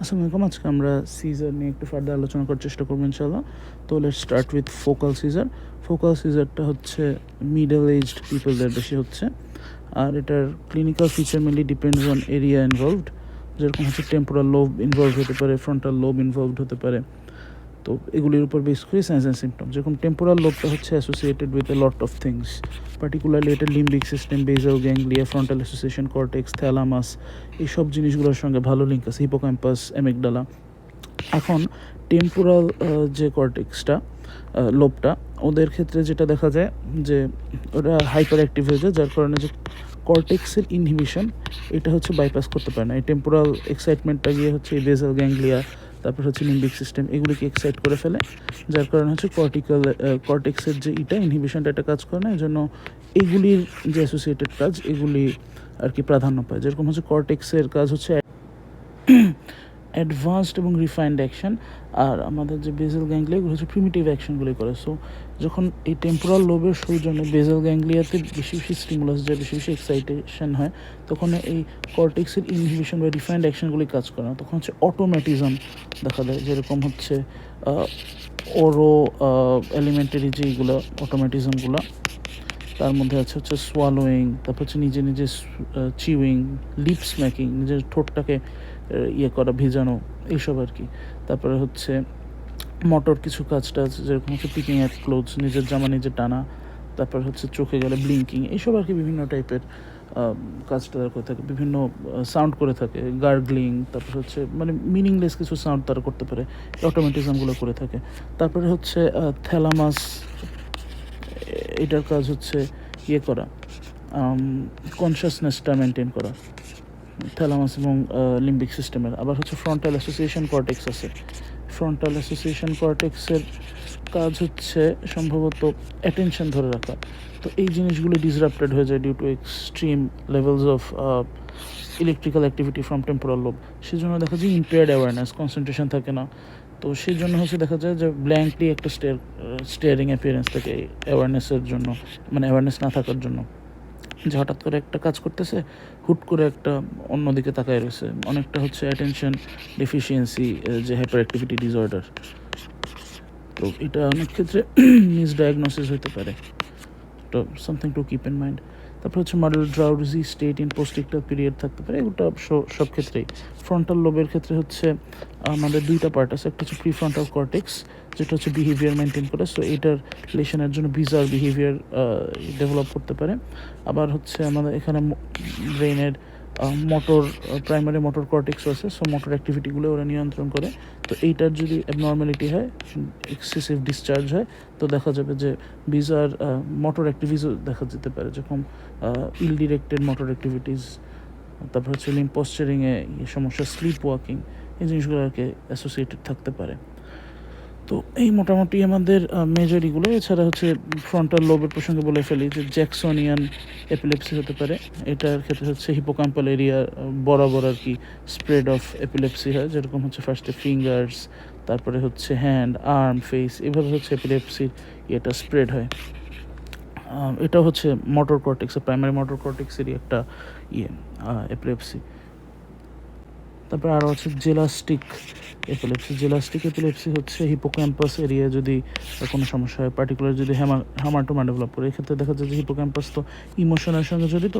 আসসালামু আলাইকুম। আজকে আমরা সিজার নিয়ে একটু ফার্দার আলোচনা করার চেষ্টা করবো ইনশাআল্লাহ। তো let's start with focal seizure. Focal সিজারটা হচ্ছে মিডল এজড পিপলদের বেশি হচ্ছে, আর এটার clinical feature mainly depends on area involved. যেরকম হচ্ছে টেম্পোরাল লোব ইনভলভ হতে পারে, ফ্রন্টাল লোব ইনভলভড হতে পারে। তো এগুলির উপর বেস করে সাইন্স অ্যান্ড সিমটম। যেরকম টেম্পোরাল লোবটা হচ্ছে associated with a lot of things, particularly এটা লিম্বিক সিস্টেম, বেজাল ganglia, frontal association cortex, thalamus, এইসব জিনিসগুলোর সঙ্গে ভালো লিঙ্ক আছে, হিপোক্যাম্পাস, অ্যামিগডালা। এখন টেম্পোরাল যে কর্টেক্সটা, লোবটা, ওদের ক্ষেত্রে যেটা দেখা যায় যে ওরা হাইপার অ্যাক্টিভ হয়ে যায়, যার কারণে যে কর্টেক্সের ইনহিবিশন এটা হচ্ছে বাইপাস করতে পারে না। এই টেম্পোরাল এক্সাইটমেন্টটা গিয়ে হচ্ছে এই বেজাল গ্যাংলিয়া, তারপর হচ্ছে লিম্বিক সিস্টেম, এগুলিকে এক্সাইট করে ফেলে, যার কারণে হচ্ছে কর্টেক্সের যে ইনহিবিশনটা এটা কাজ করে না। এই জন্য এইগুলির যে অ্যাসোসিয়েটেড কাজ এগুলি আর কি প্রাধান্য পায়। যেরকম হচ্ছে কর্টেক্সের কাজ হচ্ছে অ্যাডভান্সড এবং রিফাইন্ড অ্যাকশন, আর আমাদের যে বেজাল গ্যাংলিয়া এগুলো হচ্ছে প্রিমিটিভ অ্যাকশনগুলি করে। সো যখন এই টেম্পোরাল লোবের সৌজন্যে বেজাল গ্যাংলিয়াতে বেশি বেশি স্টিমুলাস যায়, বেশি বেশি এক্সাইটেশন হয়, তখন এই কর্টেক্সের ইনহিবিশন বা রিফাইন্ড অ্যাকশনগুলি কাজ করে না। তখন হচ্ছে অটোমেটিজম দেখা দেয়, যেরকম হচ্ছে ওরো এলিমেন্টারি যেগুলো অটোমেটিজমগুলো, তার মধ্যে আছে হচ্ছে সোয়ালোয়িং, তারপর হচ্ছে নিজে নিজে চিউইং, লিপ স্ম্যাকিং, নিজের ঠোঁটটাকে ইয়ে করা, ভেজানো, এইসব আর কি। তারপরে হচ্ছে মোটর কিছু কাজটা আছে, যেরকম হচ্ছে পিকিং অ্যাট ক্লোথস, নিজের জামা নিজে টানা, তারপর হচ্ছে চোখে গেলে ব্লিঙ্কিং, এইসব আর কি বিভিন্ন টাইপের কাজটা তারা করে থাকে, বিভিন্ন সাউন্ড করে থাকে, গার্গলিং, তারপর হচ্ছে মানে মিনিংলেস কিছু সাউন্ড তারা করতে পারে, অটোমেটিজমগুলো করে থাকে। তারপরে হচ্ছে থ্যালামাস, এটার কাজ হচ্ছে ইয়ে করা, কনশাসনেসটা মেনটেন করা, থ্যালামাস এবং লিম্বিক সিস্টেমের। আবার হচ্ছে ফ্রন্টাল অ্যাসোসিয়েশন কর্টেক্স আছে। ফ্রন্টাল অ্যাসোসিয়েশন কর্টেক্সের কাজ হচ্ছে সম্ভবত অ্যাটেনশন ধরে রাখা। তো এই জিনিসগুলো ডিসরাপ্টেড হয়ে যায় due to extreme levels of electrical activity from temporal lobe. সেজন্য দেখা যায় ইম্পেয়ার্ড অ্যাওয়ারনেস, কনসেন্ট্রেশন থাকে না। তো সেই জন্য হচ্ছে দেখা যায় যে ব্ল্যাঙ্কলি একটা স্টেয়ারিং অ্যাপিয়ারেন্স থাকে অ্যাওয়ারনেসের জন্য, মানে অ্যাওয়ারনেস না থাকার জন্য, যে হঠাৎ করে একটা কাজ করতেছে, হুট করে একটা অন্যদিকে তাকায় রয়েছে, অনেকটা হচ্ছে অ্যাটেনশন ডেফিসিয়েন্সি, যে হাইপার অ্যাক্টিভিটি ডিসঅর্ডার। তো এটা অনেক ক্ষেত্রে মিসডায়াগনোসিস হতে পারে, তো something to keep in mind. তারপর হচ্ছে model drowsy state in postictal period থাকতে পারে, এগুলো সব ক্ষেত্রেই। ফ্রন্টাল লোবের ক্ষেত্রে হচ্ছে আমাদের দুইটা পার্ট আছে, একটা হচ্ছে প্রিফ্রন্টাল কর্টেক্স, যেটা হচ্ছে বিহেভিয়ার মেনটেন করে। সো এটার লেশনের জন্য বিজার বিহেভিয়ার ডেভেলপ করতে পারে। আবার হচ্ছে আমাদের এখানে ব্রেনের মোটর, প্রাইমারি মোটর কর্টেক্সও আছে। সো মোটর অ্যাক্টিভিটিগুলো ওরা নিয়ন্ত্রণ করে। তো এইটার যদি অ্যাবনর্মালিটি হয়, এক্সেসিভ ডিসচার্জ হয়, তো দেখা যাবে যে বিজার মোটর অ্যাক্টিভিটিসও দেখা যেতে পারে, যেরকম ইল ডিরেক্টেড মোটর অ্যাক্টিভিটিস, তারপর হচ্ছে লিম্ব পশ্চারিংয়ে সমস্যা, স্লিপ ওয়াকিং, এই জিনিসগুলো আর কি অ্যাসোসিয়েটেড থাকতে পারে। তো এই মোটামুটি আমাদের মেজরিগুলো। এছাড়া হচ্ছে ফ্রন্টাল লোবের প্রসঙ্গে বলে ফেলি যে জ্যাকসনিয়ান এপিলেপসি হতে পারে। এটার ক্ষেত্রে হচ্ছে হিপোক্যাম্পাল এরিয়া বরাবর আর কি স্প্রেড অফ এপিলেপসি হয়, যেরকম হচ্ছে ফার্স্টে ফিঙ্গার্স, তারপরে হচ্ছে হ্যান্ড, আর্ম, ফেস, এভাবে হচ্ছে এপিলেপসির ইয়েটা স্প্রেড হয়। এটা হচ্ছে মোটর কর্টেক্স, প্রাইমারি মোটর কর্টেক্সেরই একটা ইয়ে এপিলেপসি। তারপর আরও হচ্ছে জেলাস্টিক এপিলেপসি। জেলাস্টিক এপিলেপসি হচ্ছে হিপোক্যাম্পাস এরিয়া যদি কোনো সমস্যা হয়, পার্টিকুলার যদি হ্যামাটোমা ডেভেলপ করে, এক্ষেত্রে দেখা যায় যে হিপোক্যাম্পাস তো ইমোশনের সঙ্গে জড়িত।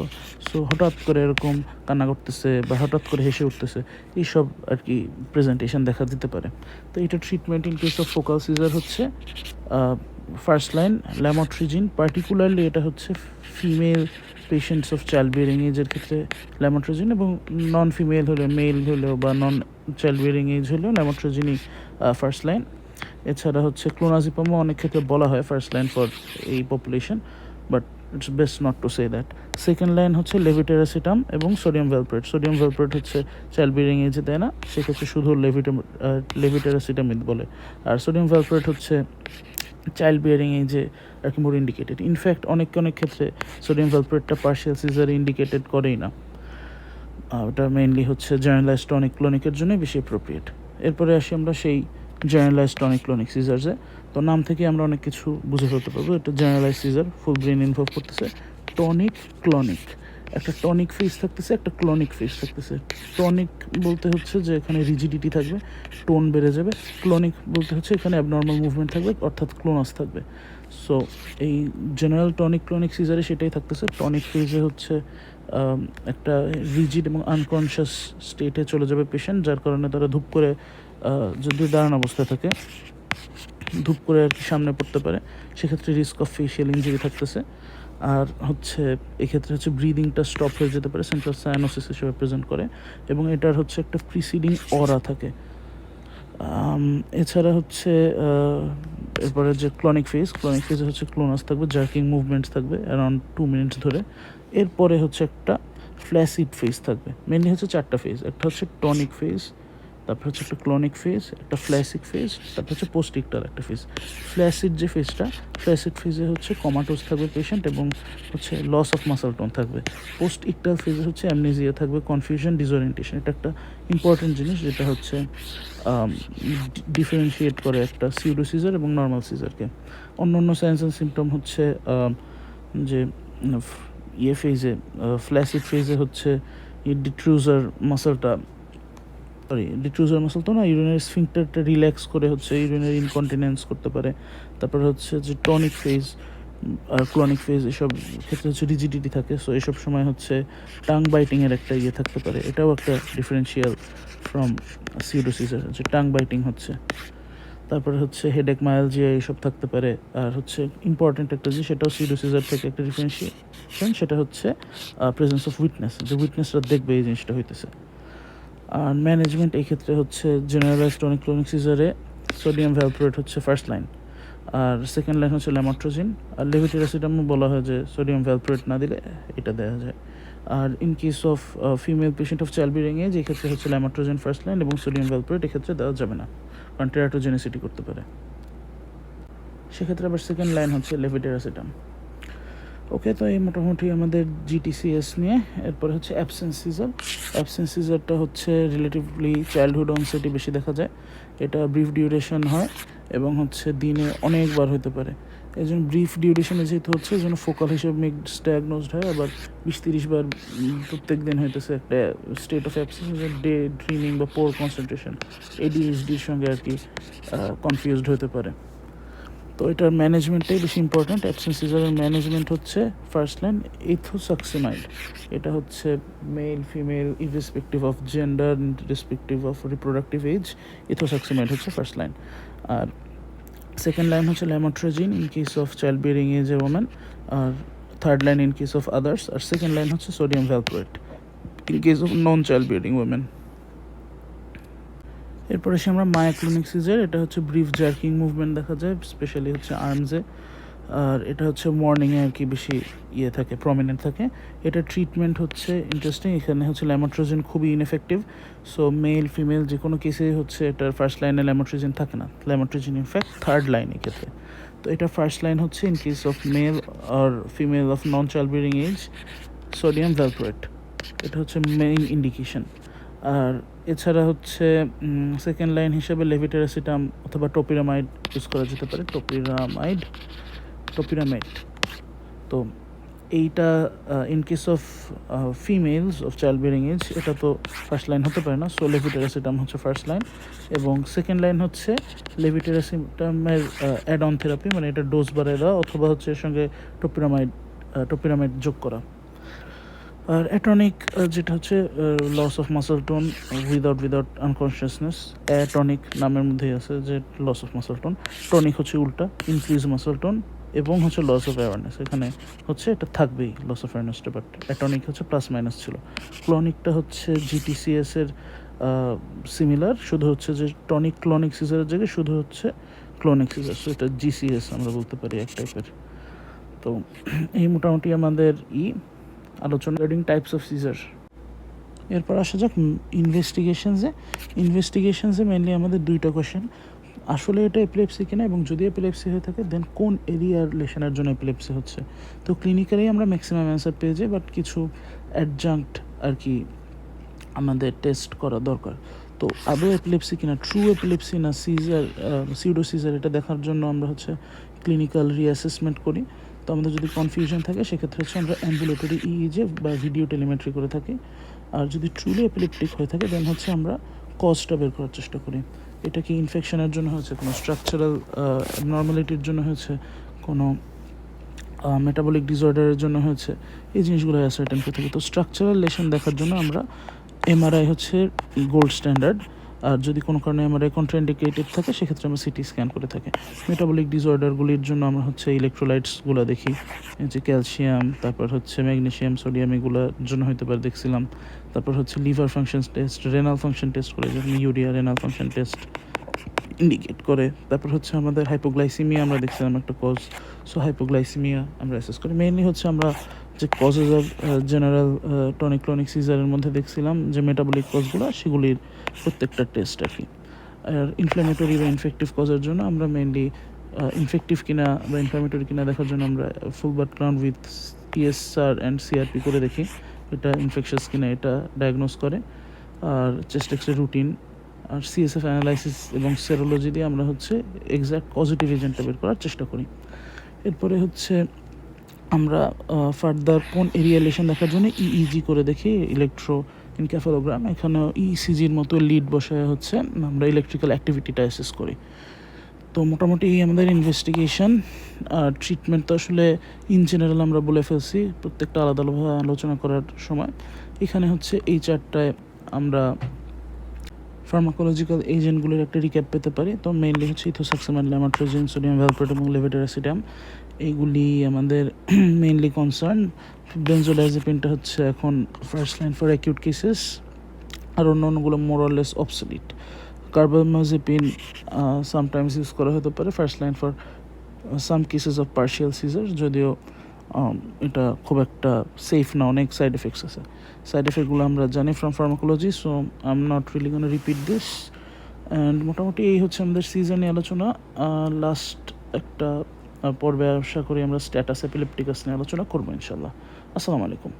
সো হঠাৎ করে এরকম কান্না করতেছে বা হঠাৎ করে হেসে উঠতেছে, এইসব আর কি প্রেজেন্টেশন দেখা দিতে পারে। তো এটা treatment in case of focal seizure হচ্ছে ফার্স্ট লাইন ল্যামোট্রিজিন, পার্টিকুলারলি এটা হচ্ছে female patients of child bearing এজের ক্ষেত্রে ল্যামোট্রিজিন, এবং নন ফিমেল হলে, মেল হলেও বা নন চাইল্ড বিয়ারিং এজ হলেও ল্যামোট্রিজিনই ফার্স্ট লাইন। এছাড়া হচ্ছে ক্লোনাজিপামও অনেক ক্ষেত্রে বলা হয় ফার্স্ট লাইন ফর এই population, but it's best not to say that. Second line হচ্ছে লেভিটেরাসিটাম এবং সোডিয়াম ভ্যালপ্রেট। সোডিয়াম ভ্যালপ্রেট হচ্ছে চাইল্ড বিয়ারিং এজে দেয় না, সেক্ষেত্রে শুধু লেভিটেরাসিটামিদ বলে। আর সোডিয়াম ভ্যালপ্রেট হচ্ছে চাইল্ড বিয়ারিং এজে আর কি মোর ইন্ডিকেটেড। ইনফ্যাক্ট অনেক ক্ষেত্রে সোডিয়াম ভ্যালপ্রেটটা পার্শিয়াল সিজার ইন্ডিকেটেড করেই না, ওটা মেইনলি হচ্ছে জেনারেলাইজড টনিক ক্লোনিকের জন্য বেশি অ্যাপ্রোপ্রিয়েট। এরপরে আসি আমরা সেই জেনারেলাইজড টনিক ক্লোনিক সিজার্সে। তো নাম থেকে আমরা অনেক কিছু বুঝে ফেলতে পারবো, এটা জেনারেলাইজড সিজার, ফুল ব্রেন ইনভলভ করতেছে। টনিক ক্লোনিক একটা টনিক ফেজ থাকতেছে, একটা ক্লনিক ফেজ থাকতেছে। টনিক বলতে হচ্ছে যে এখানে রিজিডিটি থাকবে, টোন বেড়ে যাবে। ক্লনিক বলতে হচ্ছে এখানে অ্যাবনর্মাল মুভমেন্ট থাকবে, অর্থাৎ ক্লোনাস থাকবে। সো এই জেনারেল টনিক ক্লনিক সিজারে সেটাই থাকতেছে। টনিক ফেজে হচ্ছে একটা রিজিড এবং আনকনশিয়াস স্টেটে চলে যাবে পেশেন্ট, যার কারণে তারা ধূপ করে যদি দাঁড়ানো অবস্থায় থাকে, ধূপ করে আর কি সামনে পড়তে পারে, সেক্ষেত্রে রিস্ক অফ ফেশিয়াল ইঞ্জুরি থাকতেছে। আর হচ্ছে এক্ষেত্রে হচ্ছে ব্রিদিংটা স্টপ হয়ে যেতে পারে, সেন্ট্রাল সায়ানোসিস হিসেবে প্রেজেন্ট করে, এবং এটার হচ্ছে একটা প্রিসিডিং অরা থাকে। এছাড়া হচ্ছে এরপরে যে ক্লনিক ফেজে হচ্ছে ক্লোনাস থাকবে, জার্কিং মুভমেন্টস থাকবে অ্যারাউন্ড 2 মিনিটস ধরে। এরপরে হচ্ছে একটা ফ্ল্যাসিড ফেজ থাকবে। মেনলি হচ্ছে 4টা ফেজ, একটা হচ্ছে টনিক ফেজ, তারপর হচ্ছে একটা ক্লনিক ফেজ, একটা ফ্ল্যাসিক ফেজ, তারপর হচ্ছে পোস্ট ইকটাল একটা ফেজ। ফ্ল্যাসিড ফেজে হচ্ছে কমাটোস থাকবে পেশেন্ট, এবং হচ্ছে লস অফ মাসল টোন থাকবে। পোস্ট ইকটাল ফেজে হচ্ছে অ্যামনেজিয়া থাকবে, কনফিউশন, ডিসওরিয়েন্টেশন। এটা একটা ইম্পর্টেন্ট জিনিস যেটা হচ্ছে ডিফারেন্সিয়েট করে একটা সিউডো সিজার এবং নর্মাল সিজারকে। অন্য অন্য সাইন্স অ্যান্ড সিমটম হচ্ছে যে ফ্ল্যাসিড ফেজে হচ্ছে ডিট্রুজার মাসলটা তো না, ইউরিনারি স্ফিংক্টারটা রিল্যাক্স করে হচ্ছে ইউরিনারি ইনকন্টিনেন্স করতে পারে। তারপরে হচ্ছে যে টনিক ফেজ আর ক্লনিক ফেজ, এসব ক্ষেত্রে হচ্ছে রিজিডিটি থাকে। সো এসব সময় হচ্ছে টাং বাইটিংয়ের একটা থাকতে পারে। এটাও একটা ডিফারেন্সিয়াল ফ্রম সিউডোসিজার, যে টাং বাইটিং হচ্ছে। তারপরে হচ্ছে হেডেক, মায়ালজিয়া এইসব থাকতে পারে। আর হচ্ছে ইম্পর্টেন্ট একটা জিনিস, সেটাও সিউডোসিজার থেকে একটা ডিফারেন্সিয়েশন, সেটা হচ্ছে প্রেজেন্স অফ উইটনেস, যে উইটনেসরা দেখবে এই জিনিসটা হইতেছে। আর ম্যানেজমেন্ট এই ক্ষেত্রে হচ্ছে জেনারেলাইজ টনিক ক্লোনিক সিজারে সোডিয়াম ভ্যালপ্রোয়েট হচ্ছে ফার্স্ট লাইন, আর সেকেন্ড লাইন হচ্ছে ল্যামোট্রোজিন। আর লেভোটিরাসিটামও বলা হয় যে সোডিয়াম ভ্যালপ্রোয়েট না দিলে এটা দেওয়া যায়। আর in case of female patient of child bearing age, এক্ষেত্রে হচ্ছে ল্যামোট্রোজিন ফার্স্ট লাইন, এবং সোডিয়াম ভ্যালপ্রোয়েট এক্ষেত্রে দেওয়া যাবে না, কারণ টেরাটোজেনিসিটি করতে পারে। সেক্ষেত্রে আবার সেকেন্ড লাইন হচ্ছে লেভোটিরাসিটাম। ওকে, তো এই মোটামুটি আমাদের জিটিসিএস নিয়ে। এরপরে হচ্ছে অ্যাবসেন্স সিজারটা হচ্ছে রিলেটিভলি চাইল্ডহুড অনসেটই বেশি দেখা যায়। এটা ব্রিফ ডিউরেশন হয় এবং হচ্ছে দিনে অনেকবার হতে পারে। এই জন্য ব্রিফ ডিউরেশনে যেহেতু হচ্ছে, এই জন্য ফোকাল হিসেবে মিক্সড ডায়াগনোজড হয়। আবার 20-30 বার প্রত্যেক দিন হইতেছে একটা state of absence, day dreaming বা পোর কনসেন্ট্রেশন, এডিএইচডির সঙ্গে আর কি কনফিউজড হতে পারে। তো এটার ম্যানেজমেন্টটাই বেশি ইম্পর্ট্যান্ট। অ্যাবসেন্স সিজারের ম্যানেজমেন্ট হচ্ছে ফার্স্ট লাইন ইথোসাক্সিমাইড। এটা হচ্ছে male female irrespective of gender, irrespective of reproductive age, ethosuximide হচ্ছে ফার্স্ট লাইন। আর সেকেন্ড লাইন হচ্ছে lamotrigine in case of child bearing age a woman, আর third line in case of others, আর second line হচ্ছে sodium valproate in case of non child bearing women. এরপরে এসে আমরা myoclonic caesar. এটা হচ্ছে ব্রিফ জার্কিং মুভমেন্ট দেখা যায়, স্পেশালি হচ্ছে আর্মসে। আর এটা হচ্ছে মর্নিংয়ে আর কি বেশি থাকে, প্রমিনেন্ট থাকে। এটা ট্রিটমেন্ট হচ্ছে ইন্টারেস্টিং। এখানে হচ্ছে ল্যামোট্রোজিন খুবই ইনএফেক্টিভ। সো মেল ফিমেল যে কোনো কেসেই হচ্ছে এটার ফার্স্ট লাইনে ল্যামোট্রোজিন থাকে না। ল্যামোট্রোজিন ইনফ্যাক্ট থার্ড লাইন এক্ষেত্রে। তো এটা ফার্স্ট লাইন হচ্ছে ইন কেস অফ মেল আর female of non child bearing age, sodium valproate. এটা হচ্ছে মেইন ইন্ডিকেশন। আর এছাড়া হচ্ছে সেকেন্ড লাইন হিসেবে লেভিটেরাসিটাম অথবা টোপিরামাইড ইউজ করা যেতে পারে। টোপিরামাইড। তো এইটা in case of females of child bearing age, এটা তো ফার্স্ট লাইন হতে পারে না। সো লেভিটেরাসিটাম হচ্ছে ফার্স্ট লাইন, এবং সেকেন্ড লাইন হচ্ছে লেভিটেরাসিটামের অ্যাড অন থেরাপি, মানে এটা ডোজ বাড়ায় দেওয়া, অথবা হচ্ছে এর সঙ্গে টোপিরামাইড যোগ করা। আর অ্যাটনিক যেটা হচ্ছে loss of muscle tone without unconsciousness. Atonic নামের মধ্যেই আছে যে loss of muscle tone. Tonic হচ্ছে উল্টা, ইনক্রিজ মাসল টোন এবং হচ্ছে লস অফ অ্যাওয়ারনেস। এখানে হচ্ছে এটা থাকবেই লস অফ অ্যাওয়ারনেসটা, বাট অ্যাটনিক হচ্ছে প্লাস মাইনাস ছিল। ক্লনিকটা হচ্ছে জিটিসিএস এর সিমিলার, শুধু হচ্ছে যে টনিক ক্লনিক সিজারের জায়গায় শুধু হচ্ছে ক্লনিক সিজার। সো এটা জিসিএস আমরা বলতে পারি এক টাইপের। তো এই মোটামুটি আমাদের আলোচনা রিগার্ডিং টাইপস অফ সিজার। এরপর আসা যাক ইনভেস্টিগেশনসে মেনলি আমাদের 2টা কোয়েশ্চেন। আসলে এটা এপিলেপসি কিনা, এবং যদি এপিলেপসি হয়ে থাকে দেন কোন এরিয়ার লেশনের জন্য এপিলেপসি হচ্ছে। তো ক্লিনিক্যালি আমরা ম্যাক্সিমাম অ্যান্সার পেয়ে যাই, বাট কিছু অ্যাডজাঙ্ক্ট আর কি আমাদের টেস্ট করা দরকার। তো আদৌ এপিলেপসি কিনা, ট্রু এপিলেপসি না সিজার, সিউডো সিজার, এটা দেখার জন্য আমরা হচ্ছে ক্লিনিক্যাল রিঅ্যাসেসমেন্ট করি। তো আমাদের যদি কনফিউশন থাকে সেক্ষেত্রে হচ্ছে আমরা অ্যাম্বুলেটরি ইইজি বা ভিডিও টেলিমেট্রি করে থাকি। আর যদি ট্রুলি এপিলেপটিক হয়ে থাকে দেন হচ্ছে আমরা কজটা বের করার চেষ্টা করি। এটা কি ইনফেকশনের জন্য হয়েছে, কোনো স্ট্রাকচারাল নর্মালিটির জন্য হয়েছে, কোনো মেটাবলিক ডিসঅর্ডারের জন্য হয়েছে, এই জিনিসগুলো অ্যাসার্টেন করে থাকি। তো স্ট্রাকচারাল লেশন দেখার জন্য আমরা এমআরআই হচ্ছে গোল্ড স্ট্যান্ডার্ড। আর যদি কোনো কারণে এমআরআই কন্ট্রাইন্ডিকেটেড থাকে সেক্ষেত্রে আমরা সিটি স্ক্যান করে থাকি। মেটাবলিক ডিসঅর্ডারগুলির জন্য আমরা হচ্ছে ইলেকট্রোলাইটসগুলো দেখি, যে ক্যালসিয়াম, তারপর হচ্ছে ম্যাগনেসিয়াম, সোডিয়াম, এগুলোর জন্য হয়তো পারে দেখছিলাম। তারপর হচ্ছে liver function test, renal function test করে, যেমন urea renal function test indicate করে। তারপর হচ্ছে আমাদের হাইপোগ্লাইসিমিয়া আমরা দেখছিলাম একটা কজ, সো হাইপোগ্লাইসিমিয়া আমরা অ্যাসেস করি। মেইনলি হচ্ছে আমরা যে কজেস অফ জেনারেল টনিক ক্লনিক সিজারের মধ্যে দেখছিলাম যে মেটাবলিক কজগুলো, সেগুলির প্রত্যেকটা টেস্ট আর কি। আর ইনফ্ল্যামেটরি বা ইনফেক্টিভ কজের জন্য আমরা মেইনলি ইনফেক্টিভ কিনা বা ইনফ্ল্যামেটরি কিনা দেখার জন্য আমরা ফুল blood count with PSR and CRP করে দেখি, এটা ইনফেকশাস কিনা এটা ডায়াগনোস করে। আর চেস্ট এক্সরে রুটিন আর সিএসএফ অ্যানালাইসিস এবং সেরোলজি দিয়ে আমরা হচ্ছে এক্স্যাক্ট পজিটিভ এজেন্টটা বের করার চেষ্টা করি। এরপরে হচ্ছে আমরা ফার্দার কোন এরিয়া লেশন দেখার জন্য ইইজি করে দেখি, ইলেকট্রো এনকেফালোগ্রাম। এখানেও ইসিজির মতো লিড বসায় হচ্ছে আমরা ইলেকট্রিক্যাল অ্যাক্টিভিটিটা অ্যাসেস করি। তো মোটামুটি আমাদের ইনভেস্টিগেশন আর ট্রিটমেন্ট তো আসলে ইন জেনারেল আমরা বলে ফেলছি প্রত্যেকটা আলাদা আলাদা আলোচনা করার সময়। এখানে হচ্ছে এই চারটায় আমরা ফার্মাকোলজিক্যাল এজেন্টগুলির একটা রিক্যাপ পেতে পারি। তো মেইনলি হচ্ছে ইথোসাক্সামাইড, ল্যামাট্রোজিন, সোডিয়াম ভ্যালপ্রোটেমল, লেভোটিরাসিটাম, এইগুলি আমাদের মেইনলি কনসার্ন। বেনজোডাইজেপিনটা হচ্ছে এখন first line for acute cases, আর অন্যান্যগুলো more or less obsolete. Carbamazepine sometimes use করা হতে পারে first line for some cases of partial seizure, যদিও এটা খুব একটা সেফ না, অনেক সাইড এফেক্টস আছে। সাইড এফেক্টগুলো আমরা জানি from pharmacology, so I am not really gonna repeat this. And মোটামুটি এই হচ্ছে আমাদের সিজনে আলোচনা। লাস্ট একটা পর্বে আশা করি আমরা স্ট্যাটাস এপিলেপটিকাস নিয়ে আলোচনা করবো ইনশাল্লাহ। আসসালামু আলাইকুম।